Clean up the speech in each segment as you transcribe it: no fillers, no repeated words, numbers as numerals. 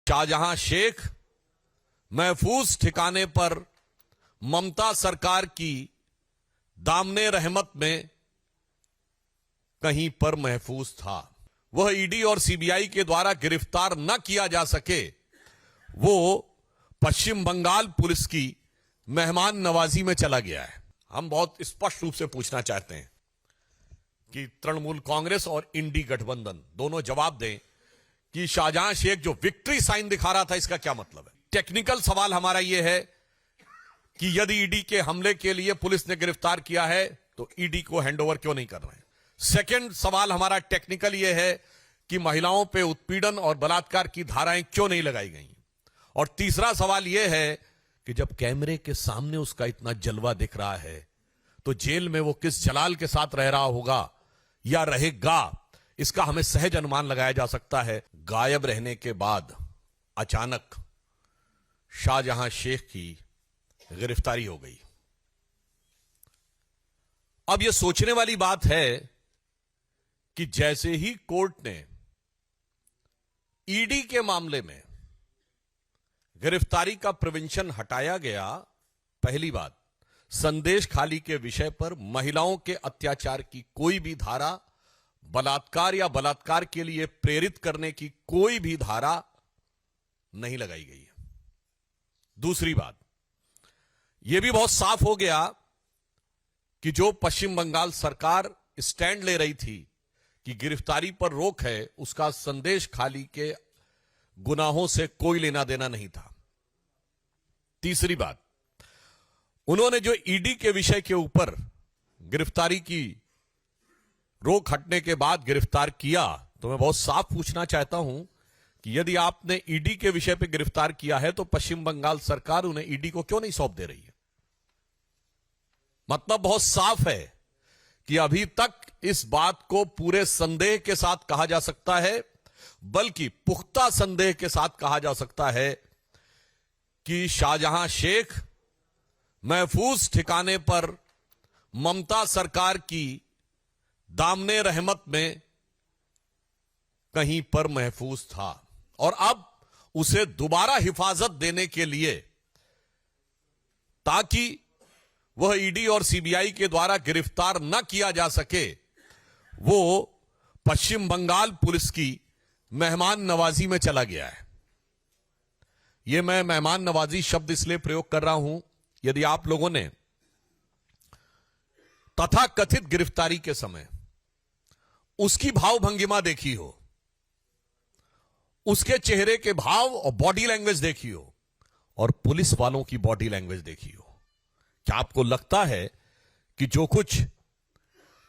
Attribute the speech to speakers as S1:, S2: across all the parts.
S1: शाहजहां शेख महफूज ठिकाने पर ममता सरकार की दामने रहमत में कहीं पर महफूज था। वह ईडी और सीबीआई के द्वारा गिरफ्तार न किया जा सके, वो पश्चिम बंगाल पुलिस की मेहमान नवाजी में चला गया है। हम बहुत स्पष्ट रूप से पूछना चाहते हैं कि तृणमूल कांग्रेस और इंडी गठबंधन दोनों जवाब दें कि शाहजहां शेख जो विक्ट्री साइन दिखा रहा था, इसका क्या मतलब है। टेक्निकल सवाल हमारा यह है कि यदि ईडी के हमले के लिए पुलिस ने गिरफ्तार किया है तो ईडी को हैंडओवर क्यों नहीं कर रहे हैं। सेकंड सवाल हमारा टेक्निकल यह है कि महिलाओं पे उत्पीड़न और बलात्कार की धाराएं क्यों नहीं लगाई गई। और तीसरा सवाल यह है कि जब कैमरे के सामने उसका इतना जलवा दिख रहा है तो जेल में वो किस जलाल के साथ रह रहा होगा या रहेगा, इसका हमें सहज अनुमान लगाया जा सकता है। गायब रहने के बाद अचानक शाहजहां शेख की गिरफ्तारी हो गई। अब यह सोचने वाली बात है कि जैसे ही कोर्ट ने ईडी के मामले में गिरफ्तारी का प्रिवेंशन हटाया गया, पहली बात संदेश खाली के विषय पर महिलाओं के अत्याचार की कोई भी धारा, बलात्कार या बलात्कार के लिए प्रेरित करने की कोई भी धारा नहीं लगाई गई है। दूसरी बात यह भी बहुत साफ हो गया कि जो पश्चिम बंगाल सरकार स्टैंड ले रही थी कि गिरफ्तारी पर रोक है, उसका संदेश खाली के गुनाहों से कोई लेना देना नहीं था। तीसरी बात, उन्होंने जो ईडी के विषय के ऊपर गिरफ्तारी की रोक हटने के बाद गिरफ्तार किया, तो मैं बहुत साफ पूछना चाहता हूं कि यदि आपने ईडी के विषय पर गिरफ्तार किया है तो पश्चिम बंगाल सरकार उन्हें ईडी को क्यों नहीं सौंप दे रही है। मतलब बहुत साफ है कि अभी तक इस बात को पूरे संदेह के साथ कहा जा सकता है, बल्कि पुख्ता संदेह के साथ कहा जा सकता है कि शाहजहां शेख महफूज ठिकाने पर ममता सरकार की दामने रहमत में कहीं पर महफूज था और अब उसे दोबारा हिफाजत देने के लिए, ताकि वह ईडी और सीबीआई के द्वारा गिरफ्तार न किया जा सके, वो पश्चिम बंगाल पुलिस की मेहमान नवाजी में चला गया है। यह मैं मेहमान नवाजी शब्द इसलिए प्रयोग कर रहा हूं, यदि आप लोगों ने तथाकथित गिरफ्तारी के समय उसकी भावभंगिमा देखी हो, उसके चेहरे के भाव और बॉडी लैंग्वेज देखी हो, और पुलिस वालों की बॉडी लैंग्वेज देखी हो, क्या आपको लगता है कि जो कुछ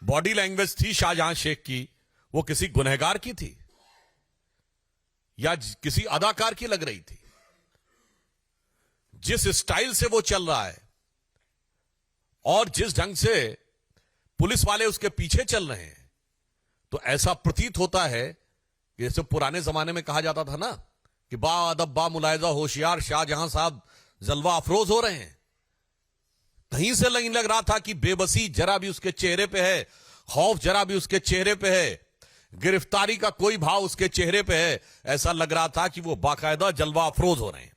S1: बॉडी लैंग्वेज थी शाहजहां शेख की, वो किसी गुनहगार की थी या किसी अदाकार की लग रही थी। जिस स्टाइल से वो चल रहा है और जिस ढंग से पुलिस वाले उसके पीछे चल रहे हैं, तो ऐसा प्रतीत होता है कि जैसे पुराने जमाने में कहा जाता था ना कि बा अदब बा मुलायजा होशियार शाहजहां साहब जलवा अफरोज हो रहे हैं। कहीं से नहीं लग रहा था कि बेबसी जरा भी उसके चेहरे पे है, खौफ जरा भी उसके चेहरे पे है, गिरफ्तारी का कोई भाव उसके चेहरे पे है। ऐसा लग रहा था कि वो बाकायदा जलवा अफरोज हो रहे हैं।